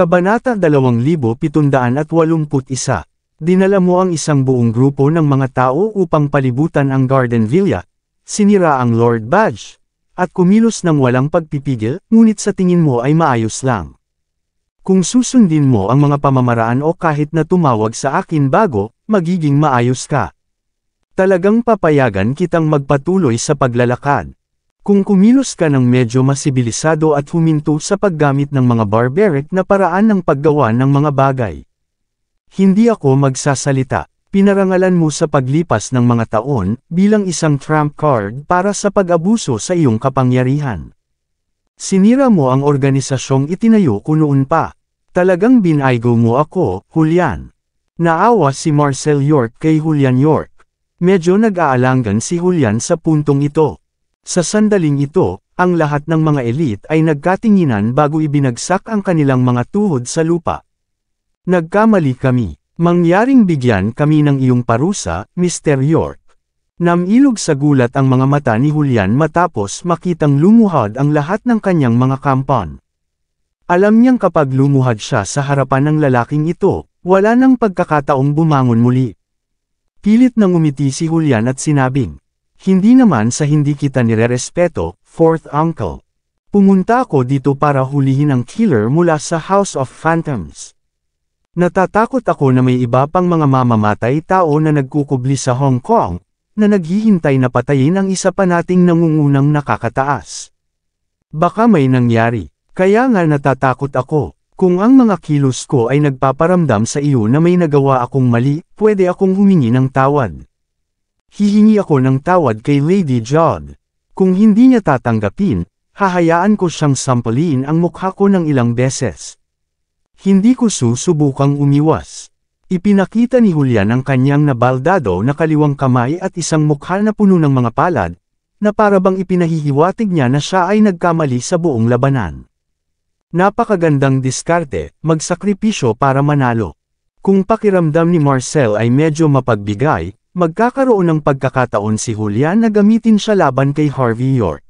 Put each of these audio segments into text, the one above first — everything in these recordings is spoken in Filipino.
Kabanata 2781. Dinala mo ang isang buong grupo ng mga tao upang palibutan ang Garden Villa, sinira ang Lord Badge, at kumilos ng walang pagpipigil, ngunit sa tingin mo ay maayos lang. Kung susundin mo ang mga pamamaraan o kahit na tumawag sa akin bago, magiging maayos ka. Talagang papayagan kitang magpatuloy sa paglalakad. Kung kumilos ka ng medyo masibilisado at huminto sa paggamit ng mga barbaric na paraan ng paggawa ng mga bagay. Hindi ako magsasalita. Pinarangalan mo sa paglipas ng mga taon, bilang isang trump card para sa pag-abuso sa iyong kapangyarihan. Sinira mo ang organisasyong itinayo ko noon pa. Talagang binaygo mo ako, Julian. Naawa si Marcel York kay Julian York. Medyo nag-aalangan si Julian sa puntong ito. Sa sandaling ito, ang lahat ng mga elite ay nagkatinginan bago ibinagsak ang kanilang mga tuhod sa lupa. Nagkamali kami. Mangyaring bigyan kami ng iyong parusa, Mr. York. Namilog sa gulat ang mga mata ni Julian matapos makitang lumuhad ang lahat ng kanyang mga kampon. Alam niyang kapag lumuhad siya sa harapan ng lalaking ito, wala nang pagkakataong bumangon muli. Pilit nang umiti si Julian at sinabing, "Hindi naman sa hindi kita nirerespeto, fourth uncle. Pumunta ako dito para hulihin ang killer mula sa House of Phantoms. Natatakot ako na may iba pang mga mamamatay tao na nagkukubli sa Hong Kong, na naghihintay na patayin ang isa pa nating nangungunang nakakataas. Baka may nangyari, kaya nga natatakot ako. Kung ang mga kilos ko ay nagpaparamdam sa iyo na may nagawa akong mali, pwede akong humingi ng tawad. Hihingi ako ng tawad kay Lady Jod. Kung hindi niya tatanggapin, hahayaan ko siyang sampalin ang mukha ko ng ilang beses. Hindi ko susubukang umiwas." Ipinakita ni Julian ang kanyang nabaldado na kaliwang kamay at isang mukha na puno ng mga palad, na parabang ipinahihiwatig niya na siya ay nagkamali sa buong labanan. Napakagandang diskarte, magsakripisyo para manalo. Kung pakiramdam ni Marcel ay medyo mapagbigay, magkakaroon ng pagkakataon si Julian na gamitin siya laban kay Harvey York.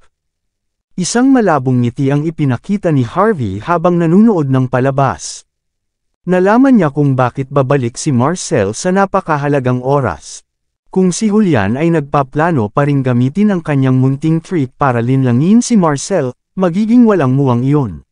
Isang malabong ngiti ang ipinakita ni Harvey habang nanunood ng palabas. Nalaman niya kung bakit babalik si Marcel sa napakahalagang oras. Kung si Julian ay nagpaplano pa ring gamitin ang kanyang munting trick para linlangin si Marcel, magiging walang muwang iyon.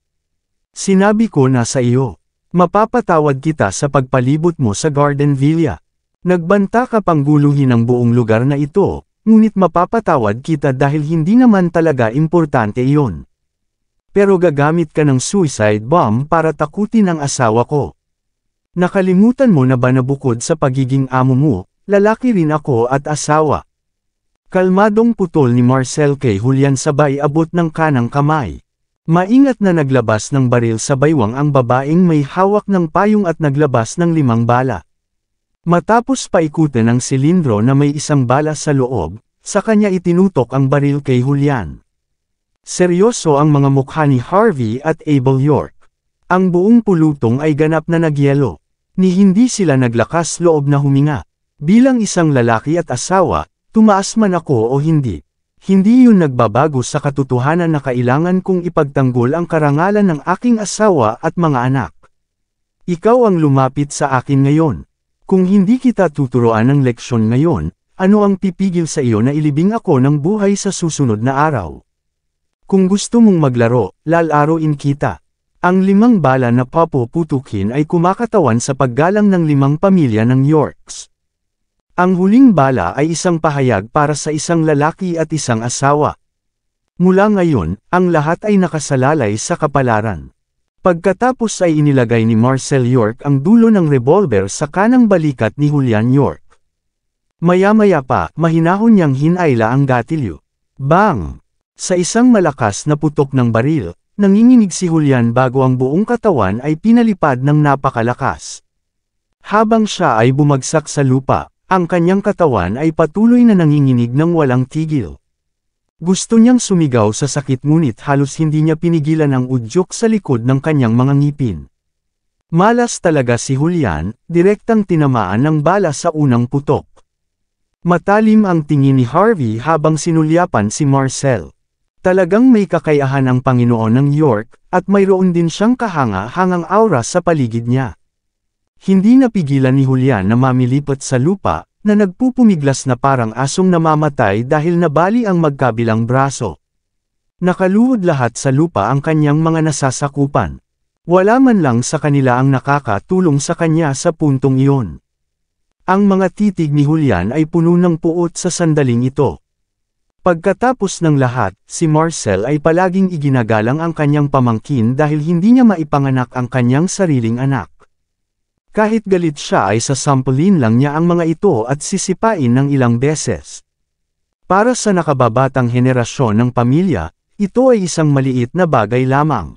Sinabi ko na sa iyo, mapapatawad kita sa pagpalibot mo sa Garden Villa. Nagbanta ka pang guluhin ang buong lugar na ito, ngunit mapapatawad kita dahil hindi naman talaga importante iyon. Pero gagamit ka ng suicide bomb para takutin ang asawa ko. Nakalimutan mo na ba na bukod sa pagiging amo mo, lalaki rin ako at asawa? Kalmadong putol ni Marcel kay Julian sabay abot ng kanang kamay. Maingat na naglabas ng baril sa baywang ang babaeng may hawak ng payong at naglabas ng 5 bala. Matapos paikutin ang silindro na may isang bala sa loob, sa kanya itinutok ang baril kay Julian. Seryoso ang mga mukha ni Harvey at Abel York. Ang buong pulutong ay ganap na nagyelo. Ni hindi sila naglakas loob na huminga. Bilang isang lalaki at asawa, tumaas man ako o hindi. Hindi yun nagbabago sa katotohanan na kailangan kong ipagtanggol ang karangalan ng aking asawa at mga anak. Ikaw ang lumapit sa akin ngayon. Kung hindi kita tuturuan ng leksyon ngayon, ano ang pipigil sa iyo na ilibing ako ng buhay sa susunod na araw? Kung gusto mong maglaro, lalaroin kita. Ang 5 bala na papuputukin ay kumakatawan sa paggalang ng 5 pamilya ng Yorks. Ang huling bala ay isang pahayag para sa isang lalaki at isang asawa. Mula ngayon, ang lahat ay nakasalalay sa kapalaran. Pagkatapos ay inilagay ni Marcel York ang dulo ng revolver sa kanang balikat ni Julian York. Maya-maya pa, mahinahon niyang hinayla ang gatilyo. Bang! Sa isang malakas na putok ng baril, nanginginig si Julian bago ang buong katawan ay pinalipad ng napakalakas. Habang siya ay bumagsak sa lupa, ang kanyang katawan ay patuloy na nanginginig ng walang tigil. Gusto niyang sumigaw sa sakit ngunit halos hindi niya pinigilan ang udyok sa likod ng kanyang mga ngipin. Malas talaga si Julian, direktang tinamaan ng bala sa unang putok. Matalim ang tingin ni Harvey habang sinulyapan si Marcel. Talagang may kakayahan ang Panginoon ng York, at mayroon din siyang kahanga-hangang aura sa paligid niya. Hindi napigilan ni Julian na mamilipat sa lupa, na nagpupumiglas na parang asong namamatay dahil nabali ang magkabilang braso. Nakaluhod lahat sa lupa ang kanyang mga nasasakupan. Wala man lang sa kanila ang nakakatulong sa kanya sa puntong iyon. Ang mga titig ni Julian ay puno ng puot sa sandaling ito. Pagkatapos ng lahat, si Marcel ay palaging iginagalang ang kanyang pamangkin dahil hindi niya maipanganak ang kanyang sariling anak. Kahit galit siya ay sasampulin lang niya ang mga ito at sisipain ng ilang beses. Para sa nakababatang henerasyon ng pamilya, ito ay isang maliit na bagay lamang.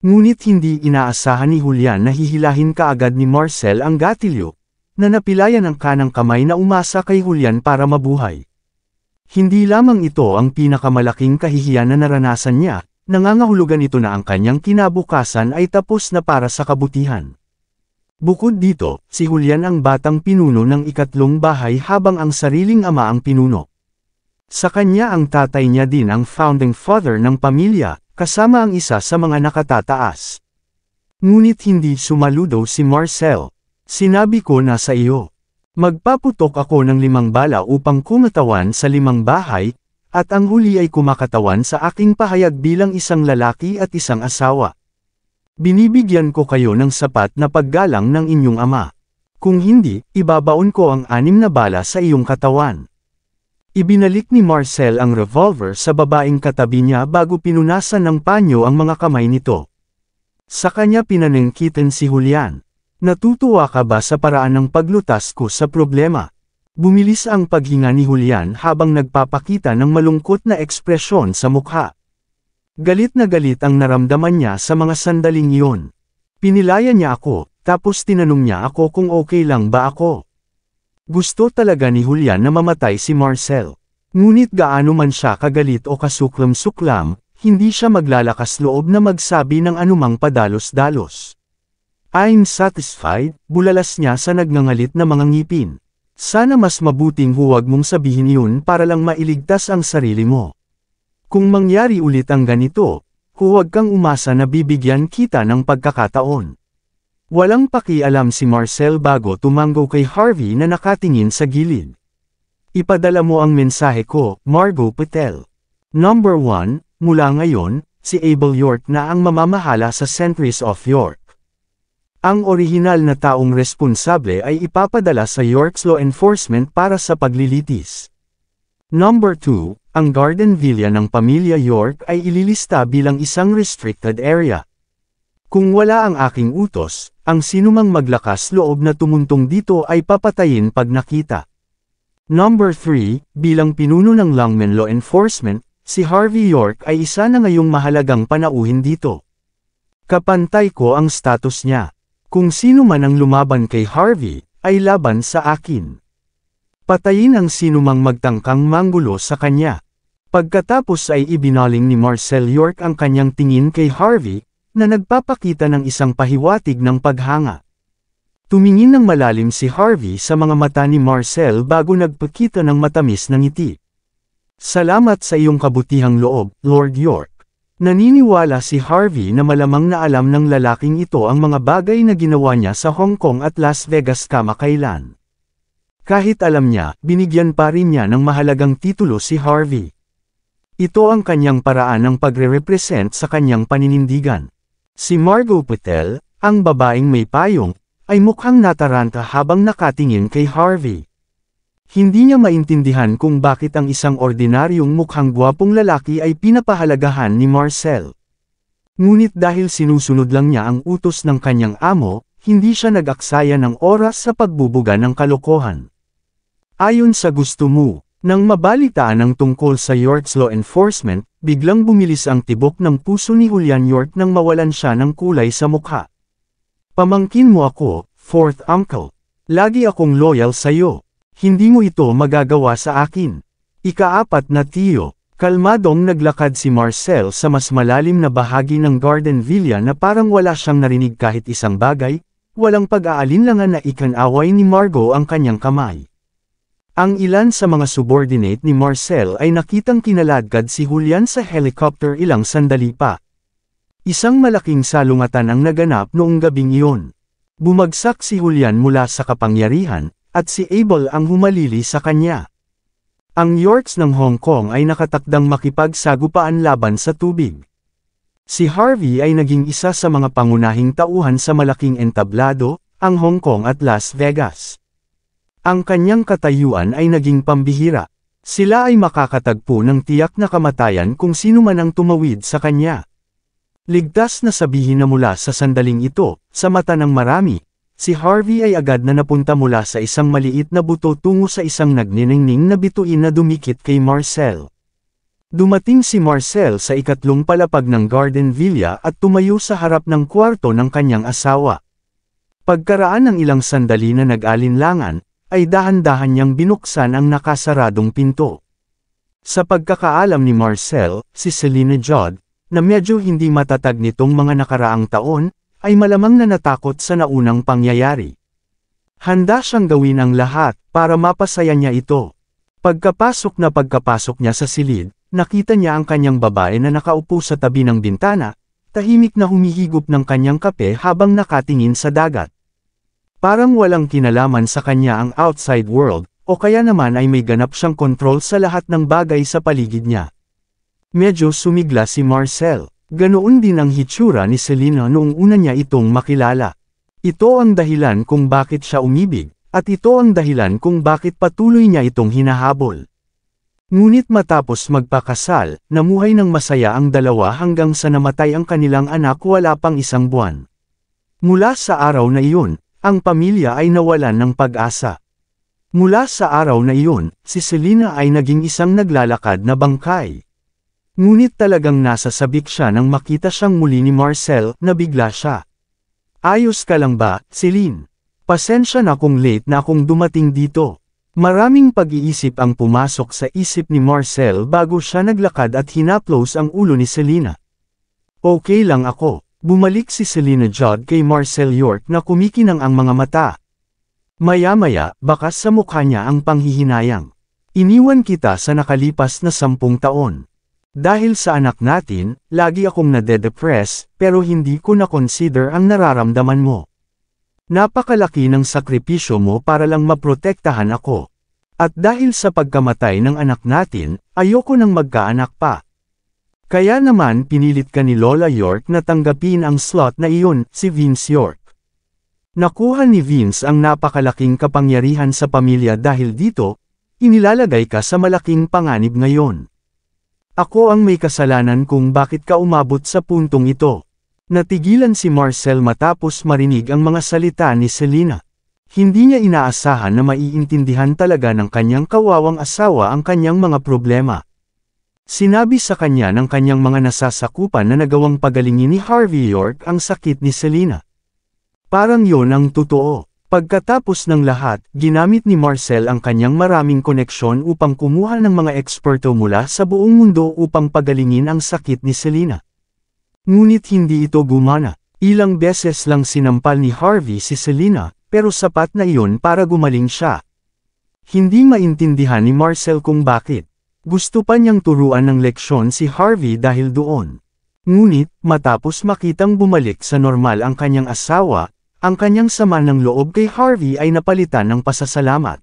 Ngunit hindi inaasahan ni Julian na hihilahin kaagad ni Marcel ang gatilyo, na napilayan ang kanang kamay na umasa kay Julian para mabuhay. Hindi lamang ito ang pinakamalaking kahihiyan na naranasan niya, nangangahulugan ito na ang kanyang kinabukasan ay tapos na para sa kabutihan. Bukod dito, si Julian ang batang pinuno ng ikatlong bahay habang ang sariling ama ang pinuno. Sa kanya ang tatay niya din ang founding father ng pamilya, kasama ang isa sa mga nakatataas. Ngunit hindi sumaludo si Marcel. Sinabi ko na sa iyo. Magpaputok ako ng 5 bala upang kumatawan sa 5 bahay, at ang huli ay kumakatawan sa aking pahayag bilang isang lalaki at isang asawa. Binibigyan ko kayo ng sapat na paggalang ng inyong ama. Kung hindi, ibabaon ko ang 6 na bala sa iyong katawan. Ibinalik ni Marcel ang revolver sa babaeng katabi niya bago pinunasan ng panyo ang mga kamay nito. Sa kanya pinaningkitan si Julian. Natutuwa ka ba sa paraan ng paglutas ko sa problema? Bumilis ang paghinga ni Julian habang nagpapakita ng malungkot na ekspresyon sa mukha. Galit na galit ang naramdaman niya sa mga sandaling iyon. Pinilaya niya ako, tapos tinanong niya ako kung okay lang ba ako. Gusto talaga ni Julian na mamatay si Marcel. Ngunit gaano man siya kagalit o kasuklam-suklam, hindi siya maglalakas loob na magsabi ng anumang padalos-dalos. I'm satisfied, bulalas niya sa nagngangalit na mga ngipin. Sana mas mabuting huwag mong sabihin yun para lang mailigtas ang sarili mo. Kung mangyari ulit ang ganito, huwag kang umasa na bibigyan kita ng pagkakataon. Walang pakialam si Marcel bago tumango kay Harvey na nakatingin sa gilid. Ipadala mo ang mensahe ko, Margot Patel. Number 1, mula ngayon, si Abel York na ang mamamahala sa Sentries of York. Ang orihinal na taong responsable ay ipapadala sa York's Law Enforcement para sa paglilitis. Number 2, ang Garden Villa ng pamilya York ay ililista bilang isang restricted area. Kung wala ang aking utos, ang sinumang maglakas loob na tumuntong dito ay papatayin pag nakita. Number 3, bilang pinuno ng Longmen Law Enforcement, si Harvey York ay isa na ngayong mahalagang panauhin dito. Kapantay ko ang status niya. Kung sino man ang lumaban kay Harvey, ay laban sa akin. Patayin ang sinumang magtangkang manggulo sa kanya. Pagkatapos ay ibinaling ni Marcel York ang kanyang tingin kay Harvey, na nagpapakita ng isang pahiwatig ng paghanga. Tumingin ng malalim si Harvey sa mga mata ni Marcel bago nagpakita ng matamis na ngiti. Salamat sa iyong kabutihang loob, Lord York. Naniniwala si Harvey na malamang na alam ng lalaking ito ang mga bagay na ginawa niya sa Hong Kong at Las Vegas kamakailan. Kahit alam niya, binigyan pa rin niya ng mahalagang titulo si Harvey. Ito ang kanyang paraan ng pagre-represent sa kanyang paninindigan. Si Margot Patel, ang babaeng may payong, ay mukhang nataranta habang nakatingin kay Harvey. Hindi niya maintindihan kung bakit ang isang ordinaryong mukhang gwapong lalaki ay pinapahalagahan ni Marcel. Ngunit dahil sinusunod lang niya ang utos ng kanyang amo, hindi siya nag-aksaya ng oras sa pagbubuga ng kalokohan. Ayon sa gusto mo, nang mabalitaan ang tungkol sa York's Law Enforcement, biglang bumilis ang tibok ng puso ni Julian York nang mawalan siya ng kulay sa mukha. Pamangkin mo ako, fourth uncle. Lagi akong loyal sa iyo. Hindi mo ito magagawa sa akin. Ika-4 na tiyo. Kalmadong naglakad si Marcel sa mas malalim na bahagi ng Garden Villa na parang wala siyang narinig kahit isang bagay, walang pag-aalinlangan na ikanaway ni Margot ang kanyang kamay. Ang ilan sa mga subordinate ni Marcel ay nakitang kinaladkad si Julian sa helicopter ilang sandali pa. Isang malaking salungatan ang naganap noong gabing iyon. Bumagsak si Julian mula sa kapangyarihan, at si Abel ang humalili sa kanya. Ang Yorks ng Hong Kong ay nakatakdang makipagsagupaan laban sa tubig. Si Harvey ay naging isa sa mga pangunahing tauhan sa malaking entablado, ang Hong Kong at Las Vegas. Ang kanyang katayuan ay naging pambihira. Sila ay makakatagpo ng tiyak na kamatayan kung sino man ang tumawid sa kanya. Ligtas na sabihin na mula sa sandaling ito, sa mata ng marami, si Harvey ay agad na napunta mula sa isang maliit na buto tungo sa isang nagniningning na bituin na dumikit kay Marcel. Dumating si Marcel sa ikatlong palapag ng Garden Villa at tumayo sa harap ng kwarto ng kanyang asawa. Pagkaraan ng ilang sandali na nag-alinlangan, ay dahan-dahan niyang binuksan ang nakasaradong pinto. Sa pagkakaalam ni Marcel, si Selina Judd, na medyo hindi matatag nitong mga nakaraang taon, ay malamang na natakot sa naunang pangyayari. Handa siyang gawin ang lahat para mapasaya niya ito. Pagkapasok niya sa silid, nakita niya ang kanyang babae na nakaupo sa tabi ng bintana, tahimik na humihigop ng kanyang kape habang nakatingin sa dagat. Parang walang kinalaman sa kanya ang outside world, o kaya naman ay may ganap siyang kontrol sa lahat ng bagay sa paligid niya. Medyo sumigla si Marcel. Ganoon din ang hitsura ni Selina noong una niya itong makilala. Ito ang dahilan kung bakit siya umibig, at ito ang dahilan kung bakit patuloy niya itong hinahabol. Ngunit matapos magpakasal, namuhay ng masaya ang dalawa hanggang sa namatay ang kanilang anak wala pang isang buwan. Mula sa araw na iyon, ang pamilya ay nawalan ng pag-asa. Mula sa araw na iyon, si Selina ay naging isang naglalakad na bangkay. Ngunit talagang nasasabik siya nang makita siyang muli ni Marcel, nabigla siya. Ayos ka lang ba, Celine? Pasensya na kung late na akong dumating dito. Maraming pag-iisip ang pumasok sa isip ni Marcel bago siya naglakad at hinaplos ang ulo ni Selina. Okay lang ako. Bumalik si Selina Judd kay Marcel York na kumikinang ang mga mata. Maya-maya, bakas sa mukha niya ang panghihinayang. Iniwan kita sa nakalipas na 10 taon. Dahil sa anak natin, lagi akong nade-depress, pero hindi ko na-consider ang nararamdaman mo. Napakalaki ng sakripisyo mo para lang maprotektahan ako. At dahil sa pagkamatay ng anak natin, ayoko nang magkaanak pa. Kaya naman pinilit ka ni Lola York na tanggapin ang slot na iyon, si Vince York. Nakuha ni Vince ang napakalaking kapangyarihan sa pamilya dahil dito, inilalagay ka sa malaking panganib ngayon. Ako ang may kasalanan kung bakit ka umabot sa puntong ito. Natigilan si Marcel matapos marinig ang mga salita ni Selina. Hindi niya inaasahan na maiintindihan talaga ng kanyang kawawang asawa ang kanyang mga problema. Sinabi sa kanya ng kanyang mga nasasakupan na nagawang pagalingin ni Harvey York ang sakit ni Selina. Parang yon ang totoo. Pagkatapos ng lahat, ginamit ni Marcel ang kanyang maraming koneksyon upang kumuha ng mga eksperto mula sa buong mundo upang pagalingin ang sakit ni Selina. Ngunit hindi ito gumana. Ilang beses lang sinampal ni Harvey si Selina, pero sapat na iyon para gumaling siya. Hindi maintindihan ni Marcel kung bakit. Gusto pa niyang turuan ng leksyon si Harvey dahil doon. Ngunit, matapos makitang bumalik sa normal ang kanyang asawa, ang kanyang sama ng loob kay Harvey ay napalitan ng pasasalamat.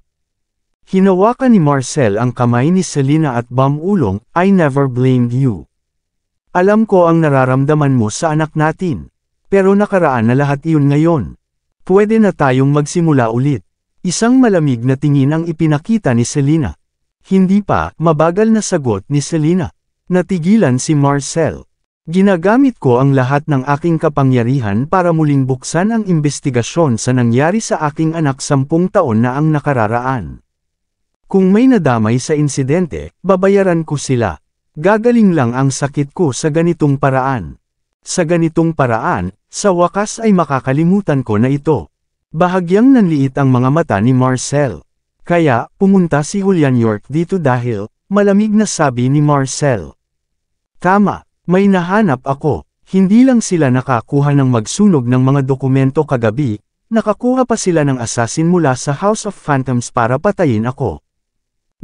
Hinawakan ni Marcel ang kamay ni Selina at bumulong, I never blamed you. Alam ko ang nararamdaman mo sa anak natin. Pero nakaraan na lahat iyon ngayon. Pwede na tayong magsimula ulit. Isang malamig na tingin ang ipinakita ni Selina. Hindi pa, mabagal na sagot ni Selina. Natigilan si Marcel. Ginagamit ko ang lahat ng aking kapangyarihan para muling buksan ang investigasyon sa nangyari sa aking anak 10 taon na ang nakararaan. Kung may nadamay sa insidente, babayaran ko sila. Gagaling lang ang sakit ko sa ganitong paraan. Sa ganitong paraan, sa wakas ay makakalimutan ko na ito. Bahagyang nanliit ang mga mata ni Marcel. Kaya, pumunta si Julian York dito dahil, malamig na sabi ni Marcel. Tama, may nahanap ako. Hindi lang sila nakakuha ng magsunog ng mga dokumento kagabi, nakakuha pa sila ng assassin mula sa House of Phantoms para patayin ako.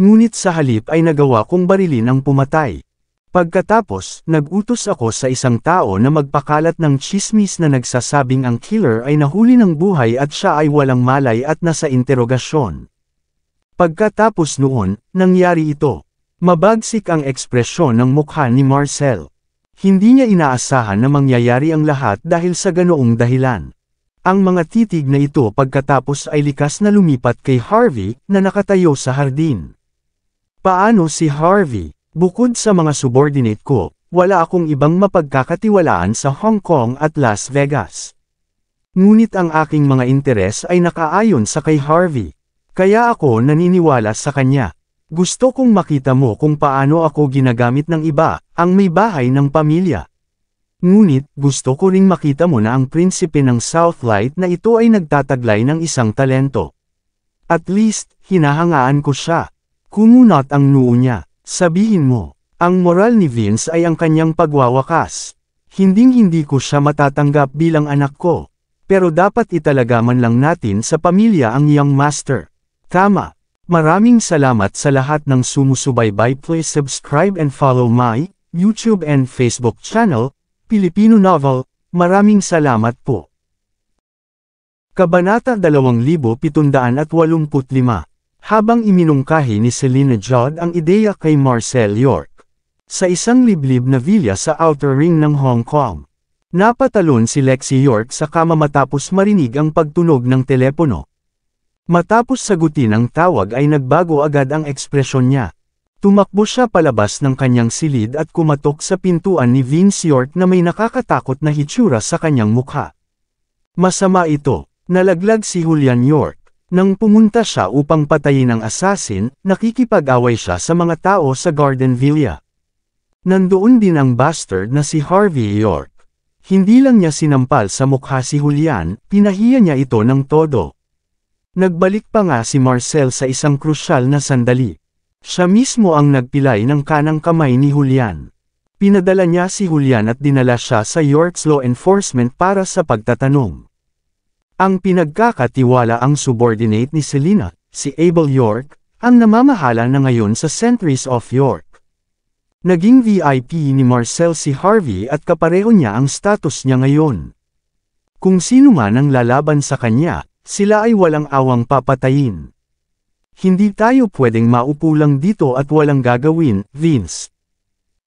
Ngunit sa halip ay nagawa kong barilin ang pumatay. Pagkatapos, nag-utos ako sa isang tao na magpakalat ng tsismis na nagsasabing ang killer ay nahuli ng buhay at siya ay walang malay at nasa interogasyon. Pagkatapos noon, nangyari ito. Mabagsik ang ekspresyon ng mukha ni Marcel. Hindi niya inaasahan na mangyayari ang lahat dahil sa ganoong dahilan. Ang mga titig na ito pagkatapos ay likas na lumipat kay Harvey na nakatayo sa hardin. Paano si Harvey? Bukod sa mga subordinate ko, wala akong ibang mapagkakatiwalaan sa Hong Kong at Las Vegas. Ngunit ang aking mga interes ay nakaayon sa kay Harvey. Kaya ako naniniwala sa kanya. Gusto kong makita mo kung paano ako ginagamit ng iba, ang may bahay ng pamilya. Ngunit, gusto ko ring makita mo na ang prinsipe ng Southlight na ito ay nagtataglay ng isang talento. At least, hinahangaan ko siya. Kumunot ang noo niya. Sabihin mo, ang moral ni Vince ay ang kanyang pagwawakas. Hinding-hindi ko siya matatanggap bilang anak ko. Pero dapat italaga man lang natin sa pamilya ang young master. Tama. Maraming salamat sa lahat ng sumusubaybay. Please subscribe and follow my YouTube and Facebook channel, Pilipino Novel. Maraming salamat po. Kabanata 2785. Habang iminungkahi ni Selina Judd ang ideya kay Marcel York sa isang liblib na villa sa outer ring ng Hong Kong, napatalon si Lexi York sa kama matapos marinig ang pagtunog ng telepono. Matapos sagutin ang tawag ay nagbago agad ang ekspresyon niya. Tumakbo siya palabas ng kanyang silid at kumatok sa pintuan ni Vince York na may nakakatakot na hitsura sa kanyang mukha. Masama ito. Nalaglag si Julian York. Nang pumunta siya upang patayin ang assassin, nakikipag-away siya sa mga tao sa Garden Villa. Nandoon din ang bastard na si Harvey York. Hindi lang niya sinampal sa mukha si Julian, pinahiya niya ito ng todo. Nagbalik pa nga si Marcel sa isang krusyal na sandali. Siya mismo ang nagpilay ng kanang kamay ni Julian. Pinadala niya si Julian at dinala siya sa York's Law Enforcement para sa pagtatanong. Ang pinagkakatiwala ang subordinate ni Selina, si Abel York, ang namamahala na ngayon sa Sentries of York. Naging VIP ni Marcel si Harvey at kapareho niya ang status niya ngayon. Kung sino man ang lalaban sa kanya, sila ay walang awang papatayin. Hindi tayo pwedeng maupo lang dito at walang gagawin, Vince.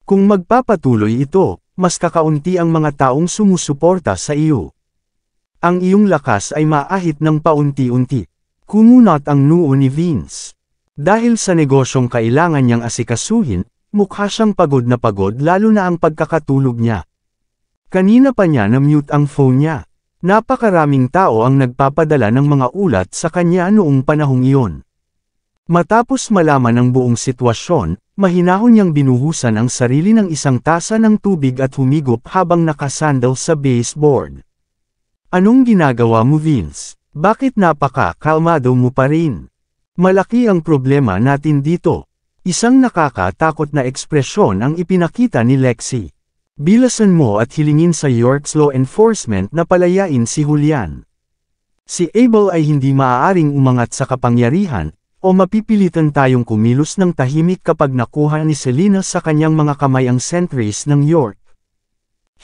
Kung magpapatuloy ito, mas kakaunti ang mga taong sumusuporta sa iyo. Ang iyong lakas ay maahit ng paunti-unti. Kumunot ang noo ni Vince. Dahil sa negosyong kailangan niyang asikasuhin, mukha siyang pagod na pagod lalo na ang pagkakatulog niya. Kanina pa niya na-mute ang phone niya. Napakaraming tao ang nagpapadala ng mga ulat sa kanya noong panahong iyon. Matapos malaman ang buong sitwasyon, mahinahon niyang binuhusan ang sarili ng isang tasa ng tubig at humigop habang nakasandal sa baseboard. Anong ginagawa mo, Vince? Bakit napaka-kalmado mo pa rin? Malaki ang problema natin dito. Isang nakakatakot na ekspresyon ang ipinakita ni Lexi. Bilasan mo at hilingin sa York's Law Enforcement na palayain si Julian. Si Abel ay hindi maaaring umangat sa kapangyarihan, o mapipilitan tayong kumilos ng tahimik kapag nakuha ni Selina sa kanyang mga kamay ang sentries ng York.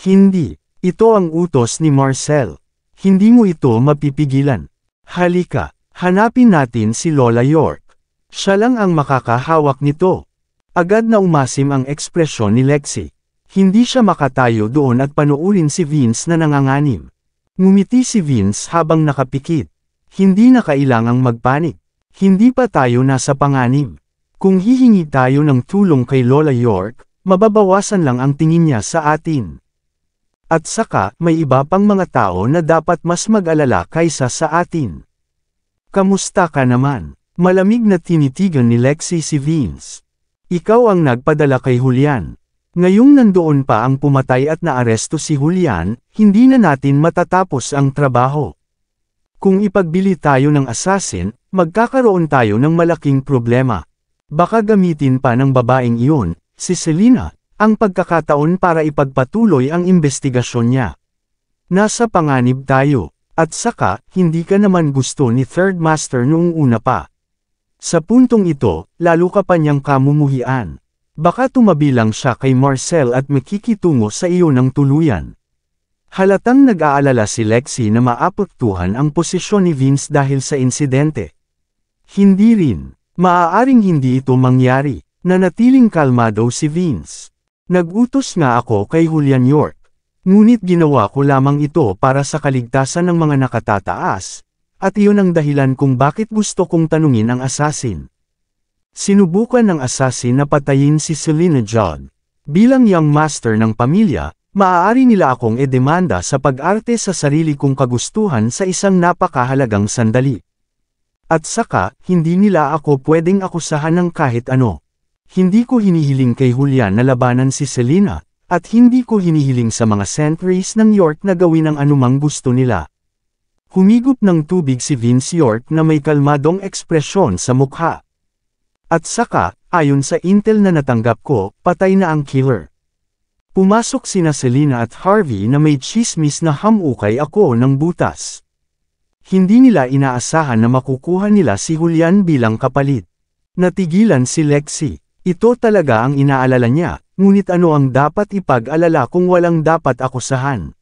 Hindi. Ito ang utos ni Marcel. Hindi mo ito mapipigilan. Halika, hanapin natin si Lola York. Siya lang ang makakahawak nito. Agad na umasim ang ekspresyon ni Lexi. Hindi siya makatayo doon at panuurin si Vince na nanganganib. Ngumiti si Vince habang nakapikit. Hindi na kailangang magpanik. Hindi pa tayo nasa panganib. Kung hihingi tayo ng tulong kay Lola York, mababawasan lang ang tingin niya sa atin. At saka, may iba pang mga tao na dapat mas mag-alala kaysa sa atin. Kamusta ka naman? Malamig na tinitigan ni Lexi si Vince. Ikaw ang nagpadala kay Julian. Ngayong nandoon pa ang pumatay at naaresto si Julian, hindi na natin matatapos ang trabaho. Kung ipagbili tayo ng assassin, magkakaroon tayo ng malaking problema. Baka gamitin pa ng babaeng iyon, si Selina, ang pagkakataon para ipagpatuloy ang investigasyon niya. Nasa panganib tayo, at saka, hindi ka naman gusto ni Third Master noong una pa. Sa puntong ito, lalo ka pa niyang kamumuhian. Baka tumabi lang siya kay Marcel at makikitungo sa iyo ng tuluyan. Halatang nag-aalala si Lexie na maapektuhan ang posisyon ni Vince dahil sa insidente. Hindi rin. Maaaring hindi ito mangyari. Nanatiling kalmado si Vince. Nag-utos nga ako kay Julian York. Ngunit ginawa ko lamang ito para sa kaligtasan ng mga nakatataas, at iyon ang dahilan kung bakit gusto kong tanungin ang assassin. Sinubukan ng assassin na patayin si Selena Judd. Bilang young master ng pamilya, maaari nila akong edemanda sa pag-arte sa sarili kong kagustuhan sa isang napakahalagang sandali. At saka, hindi nila ako pwedeng akusahan ng kahit ano. Hindi ko hinihiling kay Julian na labanan si Selena, at hindi ko hinihiling sa mga sentries ng York na gawin ang anumang gusto nila. Humigop ng tubig si Vince York na may kalmadong ekspresyon sa mukha. At saka, ayon sa intel na natanggap ko, patay na ang killer. Pumasok sina Selena at Harvey na may chismis na hamukay ako ng butas. Hindi nila inaasahan na makukuha nila si Julian bilang kapalit. Natigilan si Lexie. Ito talaga ang inaalala niya, ngunit ano ang dapat ipag-alala kung walang dapat akusahan?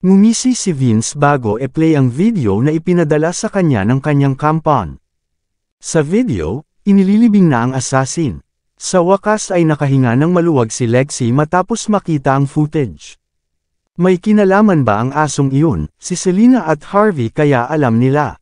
Ngumisi si Vince bago e-play ang video na ipinadala sa kanya ng kanyang kampon. Sa video, inililibing na ang assassin. Sa wakas ay nakahinga ng maluwag si Lexie matapos makita ang footage. May kinalaman ba ang asong iyon, si Selena at Harvey kaya alam nila?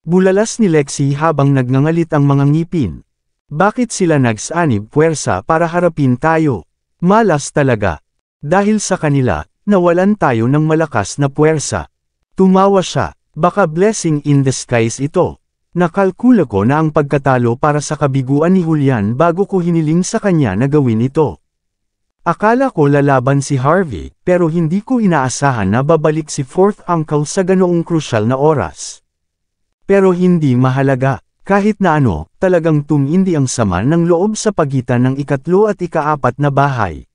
Bulalas ni Lexie habang nagngangalit ang mga ngipin. Bakit sila nagsanib puwersa para harapin tayo? Malas talaga. Dahil sa kanila, nawalan tayo ng malakas na puwersa. Tumawa siya, baka blessing in disguise ito. Nakalkula ko na ang pagkatalo para sa kabiguan ni Julian bago ko hiniling sa kanya na gawin ito. Akala ko lalaban si Harvey, pero hindi ko inaasahan na babalik si fourth uncle sa ganoong krusyal na oras. Pero hindi mahalaga. Kahit na ano, talagang tumindi ang sama ng loob sa pagitan ng ikatlo at ikaapat na bahay.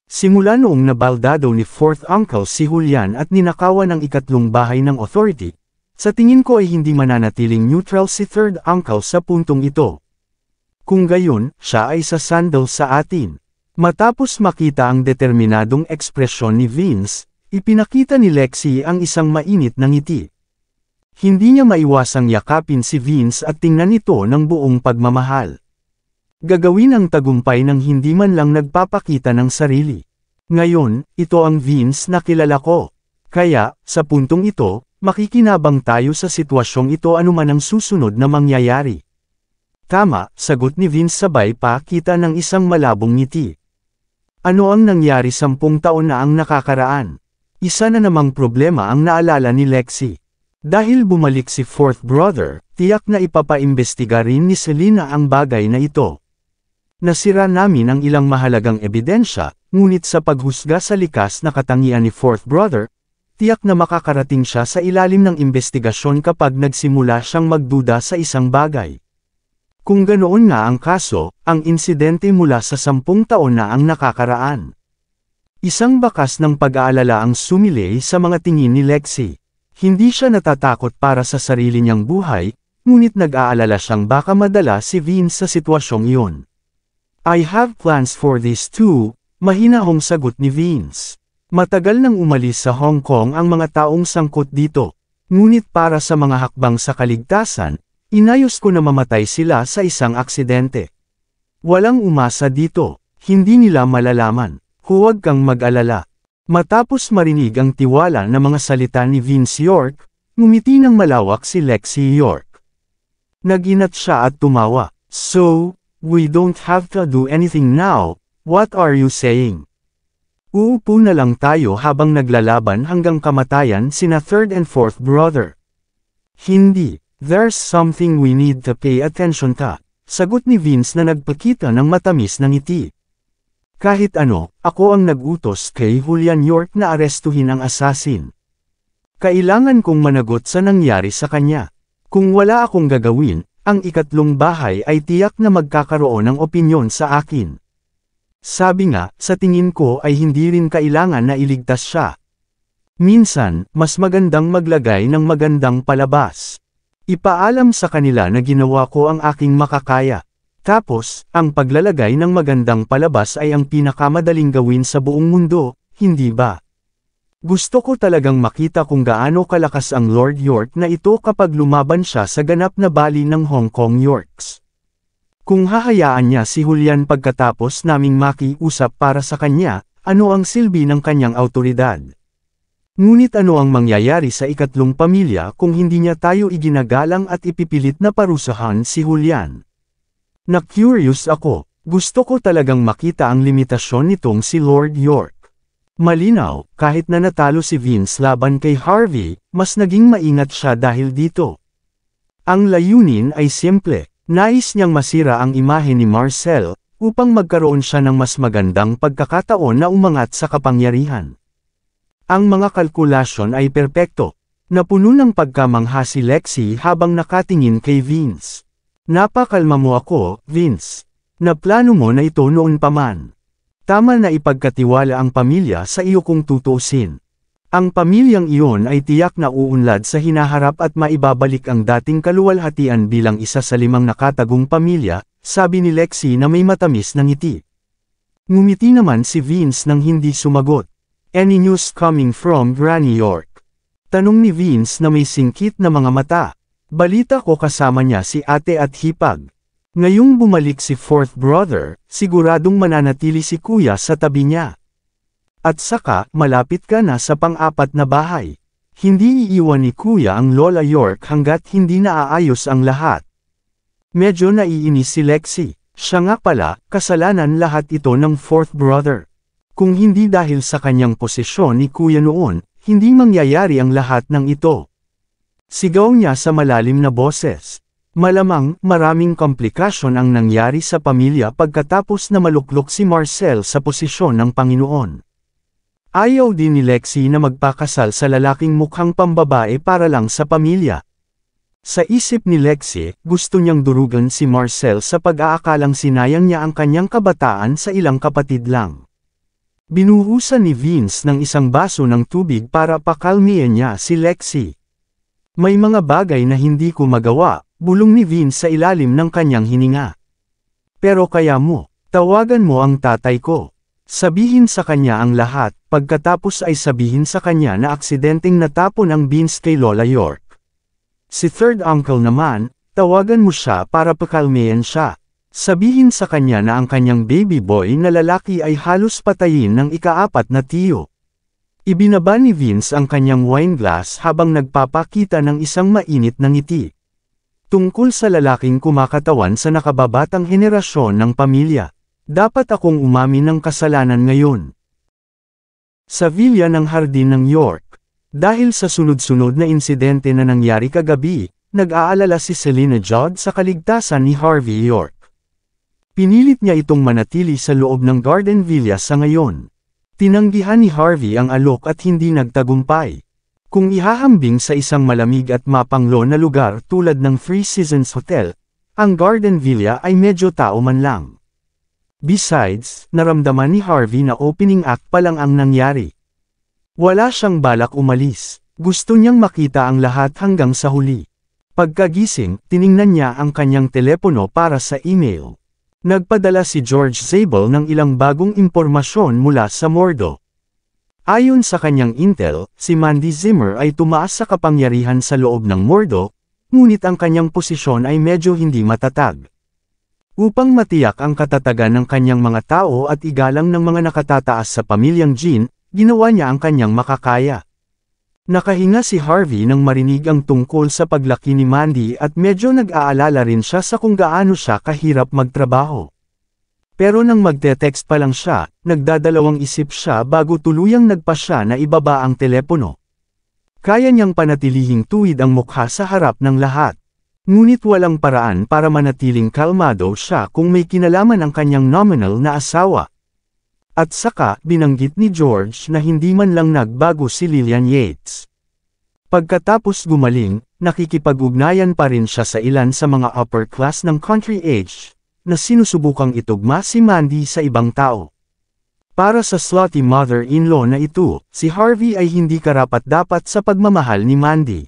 Simula noong nabaldado ni fourth uncle si Julian at ninakawan ang ikatlong bahay ng authority, sa tingin ko ay hindi mananatiling neutral si third uncle sa puntong ito. Kung gayon, siya ay sasandal sa atin. Matapos makita ang determinadong ekspresyon ni Vince, ipinakita ni Lexie ang isang mainit na ngiti. Hindi niya maiwasang yakapin si Vince at tingnan ito ng buong pagmamahal. Gagawin ang tagumpay ng hindi man lang nagpapakita ng sarili. Ngayon, ito ang Vince na kilala ko. Kaya, sa puntong ito, makikinabang tayo sa sitwasyong ito anuman ang susunod na mangyayari. Tama, sagot ni Vince sabay pa kita ng isang malabong ngiti. Ano ang nangyari 10 taon na ang nakakaraan? Isa na namang problema ang naalala ni Lexie. Dahil bumalik si fourth brother, tiyak na ipapaimbestiga rin ni Selena ang bagay na ito. Nasira namin ang ilang mahalagang ebidensya, ngunit sa paghusga sa likas na katangian ni fourth brother, tiyak na makakarating siya sa ilalim ng investigasyon kapag nagsimula siyang magduda sa isang bagay. Kung ganoon nga ang kaso, ang insidente mula sa 10 taon na ang nakakaraan. Isang bakas ng pag-aalala ang sumilay sa mga tingin ni Lexie. Hindi siya natatakot para sa sarili niyang buhay, ngunit nag-aalala siyang baka madala si Vince sa sitwasyong iyon. I have plans for this too, mahinahong sagot ni Vince. Matagal nang umalis sa Hong Kong ang mga taong sangkot dito, ngunit para sa mga hakbang sa kaligtasan, inayos ko na mamatay sila sa isang aksidente. Walang umasa dito, hindi nila malalaman, huwag kang mag-alala. Matapos marinig ang tiwala na mga salita ni Vince York, ngumiti ng malawak si Lexie York. Naginat siya at tumawa. So, we don't have to do anything now, what are you saying? Uupo na lang tayo habang naglalaban hanggang kamatayan sina third and fourth brother. Hindi, there's something we need to pay attention to, sagot ni Vince na nagpakita ng matamis na ngiti. Kahit ano, ako ang nag-utos kay Julian York na arestuhin ang assassin. Kailangan kong managot sa nangyari sa kanya. Kung wala akong gagawin, ang ikatlong bahay ay tiyak na magkakaroon ng opinyon sa akin. Sabi nga, sa tingin ko ay hindi rin kailangan na iligtas siya. Minsan, mas magandang maglagay ng magandang palabas. Ipaalam sa kanila na ginawa ko ang aking makakaya. Tapos, ang paglalagay ng magandang palabas ay ang pinakamadaling gawin sa buong mundo, hindi ba? Gusto ko talagang makita kung gaano kalakas ang Lord York na ito kapag lumaban siya sa ganap na bali ng Hong Kong Yorks. Kung hahayaan niya si Julian pagkatapos naming makiusap para sa kanya, ano ang silbi ng kanyang autoridad? Ngunit ano ang mangyayari sa ikatlong pamilya kung hindi niya tayo iginagalang at ipipilit na parusahan si Julian? Na-curious ako, gusto ko talagang makita ang limitasyon nitong si Lord York. Malinaw, kahit na natalo si Vince laban kay Harvey, mas naging maingat siya dahil dito. Ang layunin ay simple, nais niyang masira ang imahe ni Marcel, upang magkaroon siya ng mas magandang pagkakataon na umangat sa kapangyarihan. Ang mga kalkulasyon ay perpekto, napuno ng pagkamangha si Lexie habang nakatingin kay Vince. Napakalma mo ako, Vince. Naplano mo na ito noon pa man. Tama na ipagkatiwala ang pamilya sa iyo kung tutuusin. Ang pamilyang iyon ay tiyak na uunlad sa hinaharap at maibabalik ang dating kaluwalhatian bilang isa sa 5 nakatagong pamilya, sabi ni Lexie na may matamis na ngiti. Ngumiti naman si Vince nang hindi sumagot. Any news coming from Granny York? Tanong ni Vince na may singkit na mga mata. Balita ko kasama niya si ate at hipag. Ngayong bumalik si fourth brother, siguradong mananatili si kuya sa tabi niya. At saka, malapit ka na sa pang-apat na bahay. Hindi iiwan ni kuya ang Lola York hanggat hindi naaayos ang lahat. Medyo naiinis si Lexie. Siya nga pala, kasalanan lahat ito ng fourth brother. Kung hindi dahil sa kanyang posisyon ni kuya noon, hindi mangyayari ang lahat ng ito. Sigaw niya sa malalim na boses. Malamang, maraming komplikasyon ang nangyari sa pamilya pagkatapos na maluklok si Marcel sa posisyon ng Panginoon. Ayaw din ni Lexie na magpakasal sa lalaking mukhang pambabae para lang sa pamilya. Sa isip ni Lexie, gusto niyang durugan si Marcel sa pag-aakalang sinayang niya ang kanyang kabataan sa ilang kapatid lang. Binuhusan ni Vince ng isang baso ng tubig para pakalmihin niya si Lexie. May mga bagay na hindi ko magawa, bulong ni Vince sa ilalim ng kanyang hininga. Pero kaya mo, tawagan mo ang tatay ko. Sabihin sa kanya ang lahat, pagkatapos ay sabihin sa kanya na aksidenteng natapon ang beans kay Lola York. Si third uncle naman, tawagan mo siya para pakalmihin siya. Sabihin sa kanya na ang kanyang baby boy na lalaki ay halos patayin ng ika-4 na tiyo. Ibinaba ni Vince ang kanyang wine glass habang nagpapakita ng isang mainit na ngiti. Tungkol sa lalaking kumakatawan sa nakababatang henerasyon ng pamilya. Dapat akong umamin ng kasalanan ngayon. Sa villa ng hardin ng York. Dahil sa sunod-sunod na insidente na nangyari kagabi, nag-aalala si Selena Judd sa kaligtasan ni Harvey York. Pinilit niya itong manatili sa loob ng Garden Villa sa ngayon. Tinanggihan ni Harvey ang alok at hindi nagtagumpay. Kung ihahambing sa isang malamig at mapanglo na lugar tulad ng Three Seasons Hotel, ang Garden Villa ay medyo tao man lang. Besides, naramdaman ni Harvey na opening act pa lang ang nangyari. Wala siyang balak umalis. Gusto niyang makita ang lahat hanggang sa huli. Pagkagising, tiningnan niya ang kanyang telepono para sa email. Nagpadala si George Zabel ng ilang bagong impormasyon mula sa Mordo. Ayon sa kanyang intel, si Mandy Zimmer ay tumaas sa kapangyarihan sa loob ng Mordo, ngunit ang kanyang posisyon ay medyo hindi matatag. Upang matiyak ang katatagan ng kanyang mga tao at igalang ng mga nakatataas sa pamilyang Jean, ginawa niya ang kanyang makakaya. Nakahinga si Harvey nang marinig ang tungkol sa paglaki ni Mandy at medyo nag-aalala rin siya sa kung gaano siya kahirap magtrabaho. Pero nang magte-text pa lang siya, nagdadalawang isip siya bago tuluyang nagpasya na ibaba ang telepono. Kaya niyang panatilihing tuwid ang mukha sa harap ng lahat. Ngunit walang paraan para manatiling kalmado siya kung may kinalaman ang kanyang nominal na asawa. At saka, binanggit ni George na hindi man lang nagbago si Lillian Yates. Pagkatapos gumaling, nakikipag-ugnayan pa rin siya sa ilan sa mga upper class ng country age, na sinusubukang itugma si Mandy sa ibang tao. Para sa slutty mother-in-law na ito, si Harvey ay hindi karapat-dapat sa pagmamahal ni Mandy.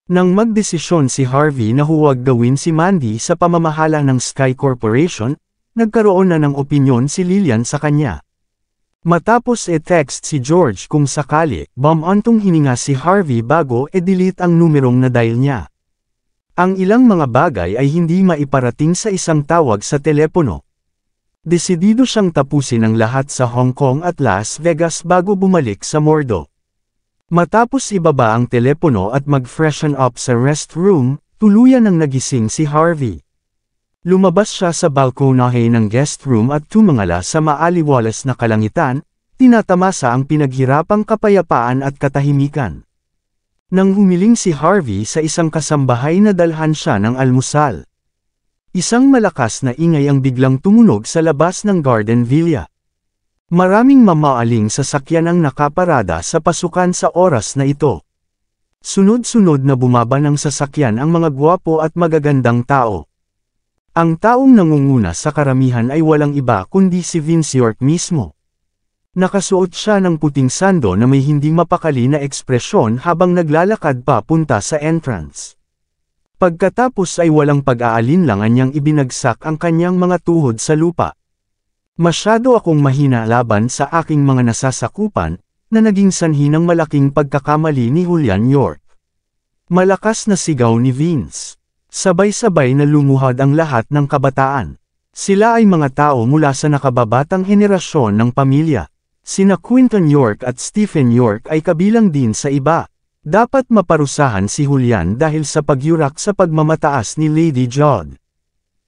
Nang magdesisyon si Harvey na huwag gawin si Mandy sa pamamahala ng Sky Corporation, nagkaroon na ng opinyon si Lillian sa kanya. Matapos e-text si George kung sakali, bumantong hininga si Harvey bago e-delete ang numerong na dial niya. Ang ilang mga bagay ay hindi maiparating sa isang tawag sa telepono. Desidido siyang tapusin ang lahat sa Hong Kong at Las Vegas bago bumalik sa Mordo. Matapos ibaba ang telepono at mag-freshen up sa restroom, tuluyan nang nagising si Harvey. Lumabas siya sa balkonahe ng guest room at tumingala sa maaliwalas na kalangitan, tinatamasa ang pinaghirapang kapayapaan at katahimikan. Nang humiling si Harvey sa isang kasambahay na dalhan siya ng almusal. Isang malakas na ingay ang biglang tumunog sa labas ng Garden Villa. Maraming mamaaling sasakyan ang nakaparada sa pasukan sa oras na ito. Sunod-sunod na bumaba ng sasakyan ang mga gwapo at magagandang tao. Ang taong nangunguna sa karamihan ay walang iba kundi si Vince York mismo. Nakasuot siya ng puting sando na may hindi mapakali na ekspresyon habang naglalakad papunta sa entrance. Pagkatapos ay walang pag-aalinlangan niyang ibinagsak ang kanyang mga tuhod sa lupa. Masyado akong mahina laban sa aking mga nasasakupan, na naging sanhi ng malaking pagkakamali ni Julian York. Malakas na sigaw ni Vince. Sabay-sabay na lumuhad ang lahat ng kabataan. Sila ay mga tao mula sa nakababatang henerasyon ng pamilya. Sina Quinton York at Stephen York ay kabilang din sa iba. Dapat maparusahan si Julian dahil sa pagyurak sa pagmamataas ni Lady Jod.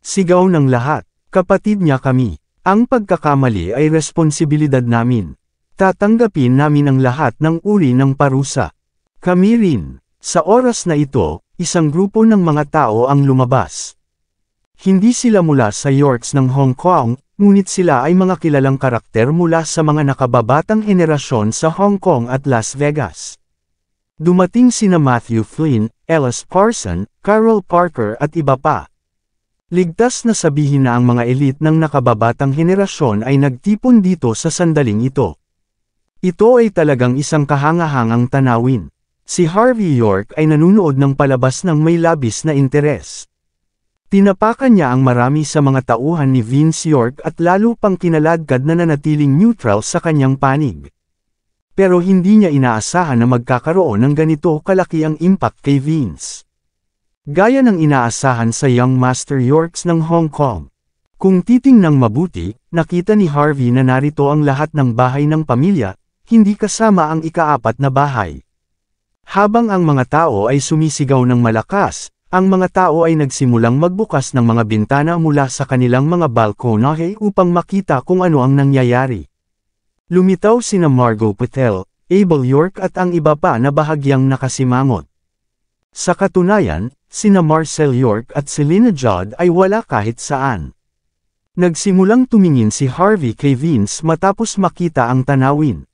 Sigaw ng lahat, kapatid niya kami. Ang pagkakamali ay responsibilidad namin. Tatanggapin namin ang lahat ng uri ng parusa. Kami rin. Sa oras na ito, isang grupo ng mga tao ang lumabas. Hindi sila mula sa Yorks ng Hong Kong, ngunit sila ay mga kilalang karakter mula sa mga nakababatang henerasyon sa Hong Kong at Las Vegas. Dumating sina Matthew Flynn, Ellis Parson, Carol Parker at iba pa. Ligtas na sabihin na ang mga elite ng nakababatang henerasyon ay nagtipon dito sa sandaling ito. Ito ay talagang isang kahangahangang tanawin. Si Harvey York ay nanunood ng palabas ng may labis na interes. Tinapakan niya ang marami sa mga tauhan ni Vince York at lalo pang kinaladkad na nanatiling neutral sa kanyang panig. Pero hindi niya inaasahan na magkakaroon ng ganito kalaki ang impact kay Vince. Gaya ng inaasahan sa Young Master Yorks ng Hong Kong. Kung titingnang mabuti, nakita ni Harvey na narito ang lahat ng bahay ng pamilya, hindi kasama ang ikaapat na bahay. Habang ang mga tao ay sumisigaw ng malakas, ang mga tao ay nagsimulang magbukas ng mga bintana mula sa kanilang mga balkonahe upang makita kung ano ang nangyayari. Lumitaw sina Margot Patel, Abel York at ang iba pa na bahagyang nakasimangot. Sa katunayan, sina Marcel York at Selena Judd ay wala kahit saan. Nagsimulang tumingin si Harvey kay Vince matapos makita ang tanawin.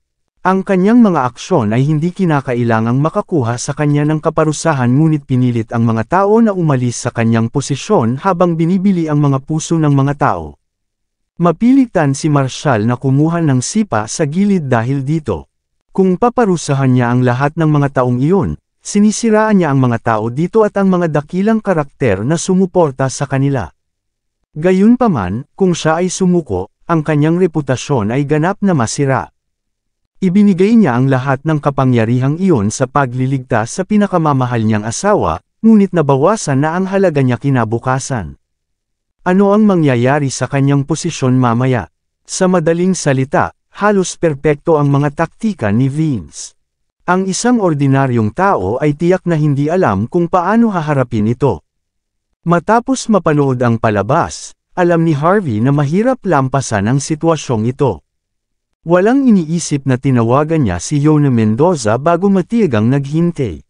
Ang kanyang mga aksyon ay hindi kinakailangang makakuha sa kanya ng kaparusahan ngunit pinilit ang mga tao na umalis sa kanyang posisyon habang binibili ang mga puso ng mga tao. Mapilitan si Marshall na kumuha ng sipa sa gilid dahil dito. Kung paparusahan niya ang lahat ng mga taong iyon, sinisiraan niya ang mga tao dito at ang mga dakilang karakter na sumuporta sa kanila. Gayunpaman, kung siya ay sumuko, ang kanyang reputasyon ay ganap na masira. Ibinigay niya ang lahat ng kapangyarihang iyon sa pagliligtas sa pinakamamahal niyang asawa, ngunit nabawasan na ang halaga niya kinabukasan. Ano ang mangyayari sa kanyang posisyon mamaya? Sa madaling salita, halos perpekto ang mga taktika ni Vince. Ang isang ordinaryong tao ay tiyak na hindi alam kung paano haharapin ito. Matapos mapanood ang palabas, alam ni Harvey na mahirap lampasan ang sitwasyong ito. Walang iniisip na tinawagan niya si Yona Mendoza bago matiyagang naghintay.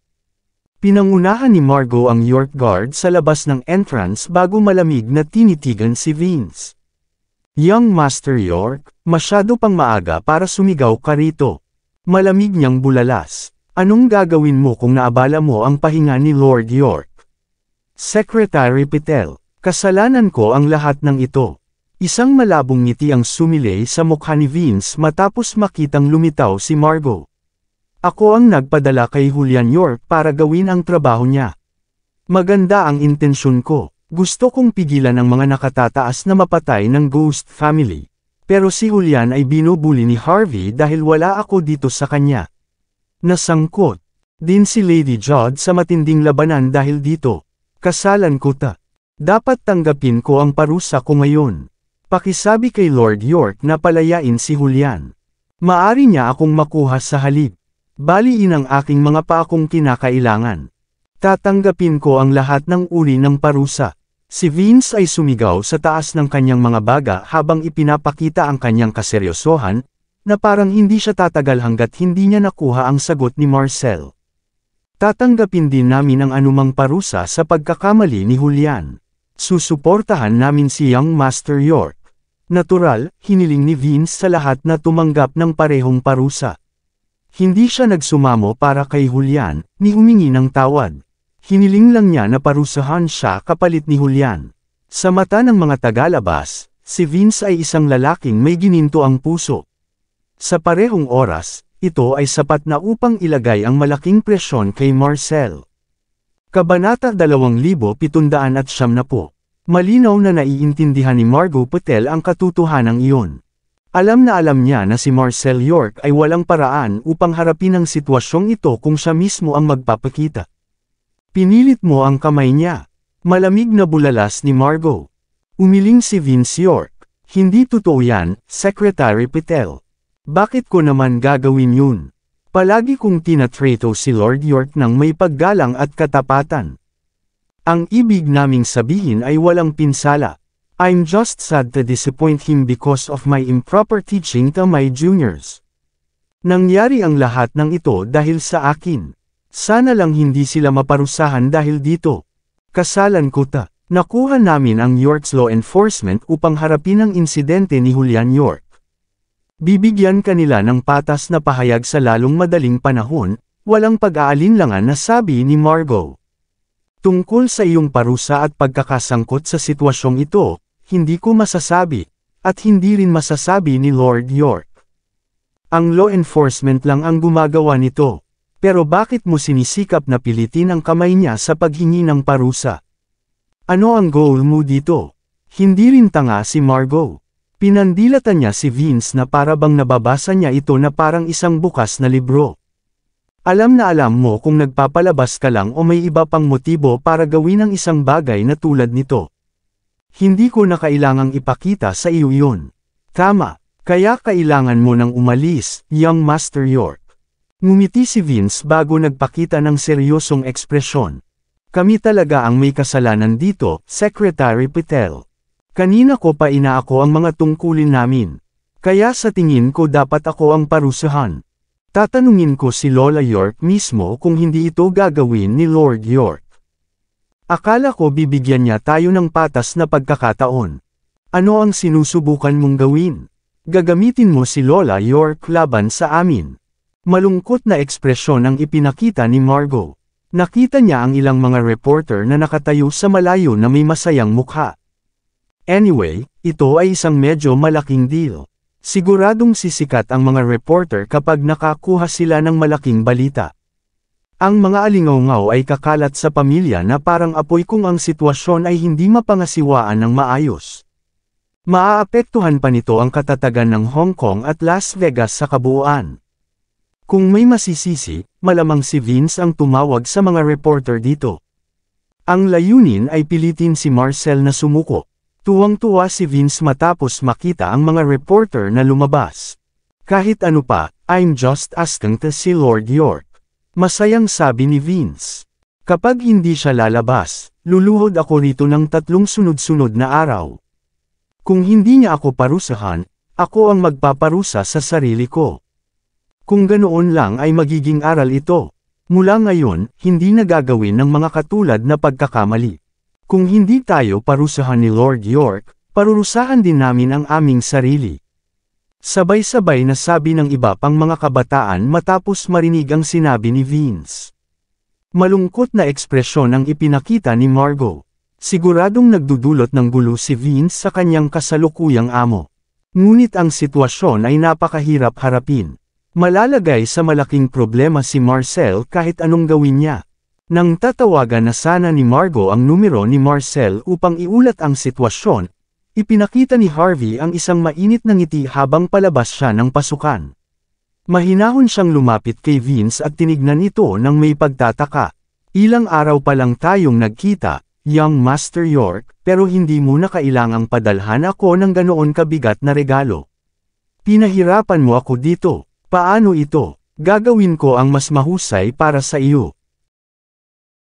Pinangunahan ni Margot ang York Guard sa labas ng entrance bago malamig na tinitigan si Vince. Young Master York, masyado pang maaga para sumigaw ka rito. Malamig niyang bulalas. Anong gagawin mo kung naabala mo ang pahinga ni Lord York? Secretary Patel, kasalanan ko ang lahat ng ito. Isang malabong ngiti ang sumilay sa mukha ni Vince matapos makitang lumitaw si Margot. Ako ang nagpadala kay Julian York para gawin ang trabaho niya. Maganda ang intensyon ko. Gusto kong pigilan ang mga nakatataas na mapatay ng Ghost Family. Pero si Julian ay binubuli ni Harvey dahil wala ako dito sa kanya. Nasangkot din si Lady Judd sa matinding labanan dahil dito. Kasalan ko ta. Dapat tanggapin ko ang parusa ko ngayon. Pakisabi kay Lord York na palayain si Julian. Maari niya akong makuha sa halip. Baliin ang aking mga paakong kinakailangan. Tatanggapin ko ang lahat ng uri ng parusa. Si Vince ay sumigaw sa taas ng kanyang mga baga habang ipinapakita ang kanyang kaseryosohan, na parang hindi siya tatagal hanggat hindi niya nakuha ang sagot ni Marcel. Tatanggapin din namin ang anumang parusa sa pagkakamali ni Julian. Susuportahan namin si Young Master York. Natural, hiniling ni Vince sa lahat na tumanggap ng parehong parusa. Hindi siya nagsumamo para kay Julian, ni humingi ng tawad. Hiniling lang niya na parusahan siya kapalit ni Julian. Sa mata ng mga tagalabas, si Vince ay isang lalaking may gininto ang puso. Sa parehong oras, ito ay sapat na upang ilagay ang malaking presyon kay Marcel. Kabanata 2770. Malinaw na naiintindihan ni Margot Patel ang katotohanan iyon. Alam niya na si Marcel York ay walang paraan upang harapin ang sitwasyong ito kung siya mismo ang magpapakita. Pinilit mo ang kamay niya. Malamig na bulalas ni Margot. Umiling si Vince York. Hindi totoo yan, Secretary Patel. Bakit ko naman gagawin yun? Palagi kong tinatrato si Lord York ng may paggalang at katapatan. Ang ibig naming sabihin ay walang pinsala. I'm just sad to disappoint him because of my improper teaching to my juniors. Nangyari ang lahat ng ito dahil sa akin. Sana lang hindi sila maparusahan dahil dito. Kasalan ko ta. Nakuha namin ang York's law enforcement upang harapin ang insidente ni Julian York. Bibigyan kanila ng patas na pahayag sa lalong madaling panahon, walang pag-aalinlangan na sabi ni Margot. Tungkol sa iyong parusa at pagkakasangkot sa sitwasyong ito, hindi ko masasabi, at hindi rin masasabi ni Lord York. Ang law enforcement lang ang gumagawa nito. Pero bakit mo sinisikap na pilitin ang kamay niya sa paghingi ng parusa? Ano ang goal mo dito? Hindi rin tanga si Margot. Pinandilatan niya si Vince na para bang nababasa niya ito na parang isang bukas na libro. Alam na alam mo kung nagpapalabas ka lang o may iba pang motibo para gawin ang isang bagay na tulad nito. Hindi ko na kailangang ipakita sa iyo yun. Tama, kaya kailangan mo nang umalis, Young Master York. Ngumiti si Vince bago nagpakita ng seryosong ekspresyon. Kami talaga ang may kasalanan dito, Secretary Patel. Kanina ko pa inaako ang mga tungkulin namin. Kaya sa tingin ko dapat ako ang parusahan. Tatanungin ko si Lola York mismo kung hindi ito gagawin ni Lord York. Akala ko bibigyan niya tayo ng patas na pagkakataon. Ano ang sinusubukan mong gawin? Gagamitin mo si Lola York laban sa amin. Malungkot na ekspresyon ang ipinakita ni Margot. Nakita niya ang ilang mga reporter na nakatayo sa malayo na may masayang mukha. Anyway, ito ay isang medyo malaking deal. Siguradong sisikat ang mga reporter kapag nakakuha sila ng malaking balita. Ang mga alingaw-ngaw ay kakalat sa pamilya na parang apoy kung ang sitwasyon ay hindi mapangasiwaan ng maayos. Maaapektuhan pa nito ang katatagan ng Hong Kong at Las Vegas sa kabuuan. Kung may masisisi, malamang si Vince ang tumawag sa mga reporter dito. Ang layunin ay pilitin si Marcel na sumuko. Tuwang-tuwa si Vince matapos makita ang mga reporter na lumabas. Kahit ano pa, I'm just asking to see Lord York. Masayang sabi ni Vince. Kapag hindi siya lalabas, luluhod ako rito ng 3 sunod-sunod na araw. Kung hindi niya ako parusahan, ako ang magpaparusa sa sarili ko. Kung ganoon lang ay magiging aral ito. Mula ngayon, hindi na gagawin ng mga katulad na pagkakamali. Kung hindi tayo parusahan ni Lord York, parurusahan din namin ang aming sarili. Sabay-sabay na sabi ng iba pang mga kabataan matapos marinig ang sinabi ni Vince. Malungkot na ekspresyon ang ipinakita ni Margot. Siguradong nagdudulot ng gulo si Vince sa kanyang kasalukuyang amo. Ngunit ang sitwasyon ay napakahirap harapin. Malalagay sa malaking problema si Marcel kahit anong gawin niya. Nang tatawagan na sana ni Margot ang numero ni Marcel upang iulat ang sitwasyon, ipinakita ni Harvey ang isang mainit na ngiti habang palabas siya ng pasukan. Mahinahon siyang lumapit kay Vince at tinignan ito ng may pagtataka. Ilang araw pa lang tayong nagkita, young Master York, pero hindi mo na kailangang padalhan ako ng ganoon kabigat na regalo. Pinahirapan mo ako dito. Paano ito? Gagawin ko ang mas mahusay para sa iyo.